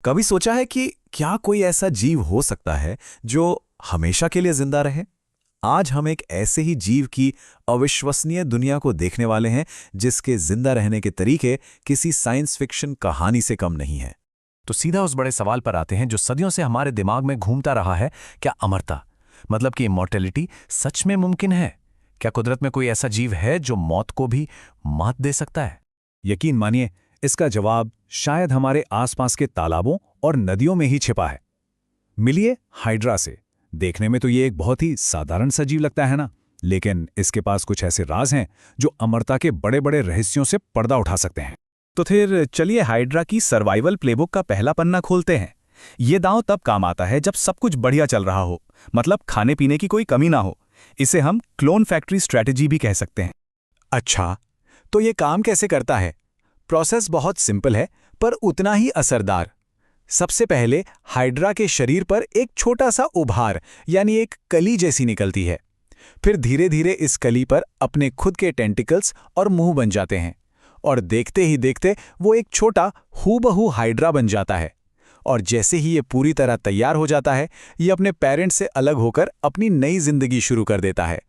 कभी सोचा है कि क्या कोई ऐसा जीव हो सकता है जो हमेशा के लिए जिंदा रहे? आज हम एक ऐसे ही जीव की अविश्वसनीय दुनिया को देखने वाले हैं जिसके जिंदा रहने के तरीके किसी साइंस फिक्शन कहानी से कम नहीं है। तो सीधा उस बड़े सवाल पर आते हैं जो सदियों से हमारे दिमाग में घूमता रहा है। क्या अमरता, मतलब कि इमॉर्टैलिटी, सच में मुमकिन है? क्या कुदरत में कोई ऐसा जीव है जो मौत को भी मात दे सकता है? यकीन मानिए, इसका जवाब शायद हमारे आसपास के तालाबों और नदियों में ही छिपा है। मिलिए हाइड्रा से। देखने में तो ये एक बहुत ही साधारण सा जीव लगता है ना, लेकिन इसके पास कुछ ऐसे राज हैं जो अमरता के बड़े बड़े रहस्यों से पर्दा उठा सकते हैं। तो फिर चलिए हाइड्रा की सर्वाइवल प्लेबुक का पहला पन्ना खोलते हैं। ये दांव तब काम आता है जब सब कुछ बढ़िया चल रहा हो, मतलब खाने पीने की कोई कमी ना हो। इसे हम क्लोन फैक्ट्री स्ट्रैटेजी भी कह सकते हैं। अच्छा, तो ये काम कैसे करता है? प्रोसेस बहुत सिंपल है पर उतना ही असरदार। सबसे पहले हाइड्रा के शरीर पर एक छोटा सा उभार यानी एक कली जैसी निकलती है। फिर धीरे धीरे इस कली पर अपने खुद के टेंटिकल्स और मुंह बन जाते हैं और देखते ही देखते वो एक छोटा हूबहू हाइड्रा बन जाता है। और जैसे ही ये पूरी तरह तैयार हो जाता है, ये अपने पेरेंट्स से अलग होकर अपनी नई जिंदगी शुरू कर देता है।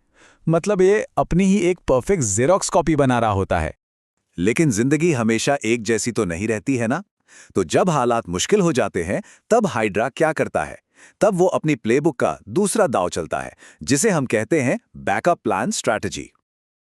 मतलब ये अपनी ही एक परफेक्ट जेरोक्स कॉपी बना रहा होता है। लेकिन जिंदगी हमेशा एक जैसी तो नहीं रहती है ना। तो जब हालात मुश्किल हो जाते हैं तब हाइड्रा क्या करता है? तब वो अपनी प्लेबुक का दूसरा दांव चलता है, जिसे हम कहते हैं बैकअप प्लान स्ट्रैटेजी।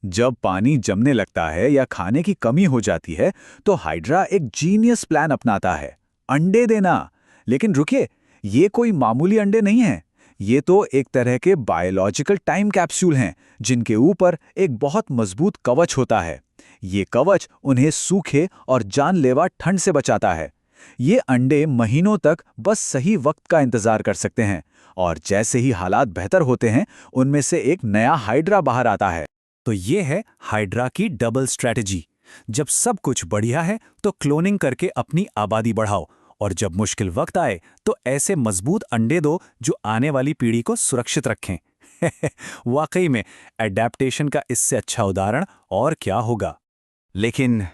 जब पानी जमने लगता है या खाने की कमी हो जाती है तो हाइड्रा एक जीनियस प्लान अपनाता है, अंडे देना। लेकिन रुकिए, ये कोई मामूली अंडे नहीं हैं। ये तो एक तरह के बायोलॉजिकल टाइम कैप्सूल हैं जिनके ऊपर एक बहुत मजबूत कवच होता है। ये कवच उन्हें सूखे और जानलेवा ठंड से बचाता है। ये अंडे महीनों तक बस सही वक्त का इंतजार कर सकते हैं और जैसे ही हालात बेहतर होते हैं, उनमें से एक नया हाइड्रा बाहर आता है। तो ये है हाइड्रा की डबल स्ट्रैटेजी। जब सब कुछ बढ़िया है तो क्लोनिंग करके अपनी आबादी बढ़ाओ, और जब मुश्किल वक्त आए तो ऐसे मजबूत अंडे दो जो आने वाली पीढ़ी को सुरक्षित रखें। वाकई में एडेप्टेशन का इससे अच्छा उदाहरण और क्या होगा। लेकिन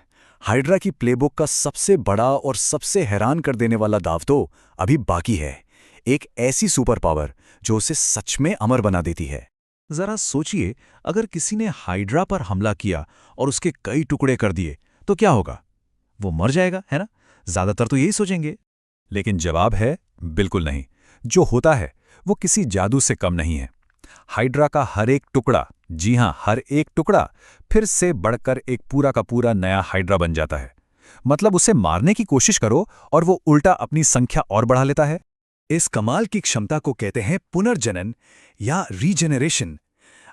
हाइड्रा की प्लेबुक का सबसे बड़ा और सबसे हैरान कर देने वाला दाव तो अभी बाकी है। एक ऐसी सुपर पावर जो उसे सच में अमर बना देती है। जरा सोचिए, अगर किसी ने हाइड्रा पर हमला किया और उसके कई टुकड़े कर दिए तो क्या होगा? वो मर जाएगा, है ना? ज्यादातर तो यही सोचेंगे। लेकिन जवाब है बिल्कुल नहीं। जो होता है वो किसी जादू से कम नहीं है। हाइड्रा का हर एक टुकड़ा, जी हां, हर एक टुकड़ा फिर से बढ़कर एक पूरा का पूरा नया हाइड्रा बन जाता है। मतलब उसे मारने की कोशिश करो और वो उल्टा अपनी संख्या और बढ़ा लेता है। इस कमाल की क्षमता को कहते हैं पुनर्जनन या रीजेनरेशन।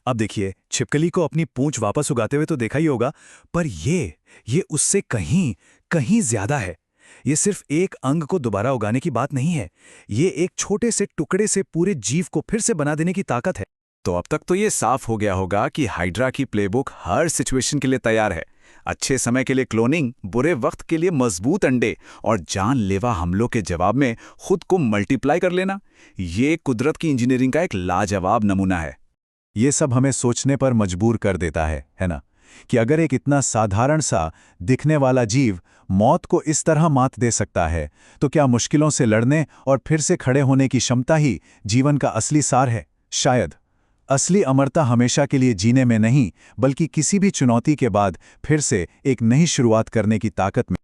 अब देखिए, छिपकली को अपनी पूंछ वापस उगाते हुए तो देखा ही होगा, पर ये उससे कहीं कहीं ज्यादा है। ये सिर्फ एक अंग को दोबारा उगाने की बात नहीं है, ये एक छोटे से टुकड़े से पूरे जीव को फिर से बना देने की ताकत है। तो अब तक तो ये साफ हो गया होगा कि हाइड्रा की प्लेबुक हर सिचुएशन के लिए तैयार है। अच्छे समय के लिए क्लोनिंग, बुरे वक्त के लिए मजबूत अंडे और जानलेवा हमलों के जवाब में खुद को मल्टीप्लाई कर लेना। ये कुदरत की इंजीनियरिंग का एक लाजवाब नमूना है। ये सब हमें सोचने पर मजबूर कर देता है ना, कि अगर एक इतना साधारण सा दिखने वाला जीव मौत को इस तरह मात दे सकता है, तो क्या मुश्किलों से लड़ने और फिर से खड़े होने की क्षमता ही जीवन का असली सार है? शायद असली अमरता हमेशा के लिए जीने में नहीं, बल्कि किसी भी चुनौती के बाद फिर से एक नई शुरुआत करने की ताकत में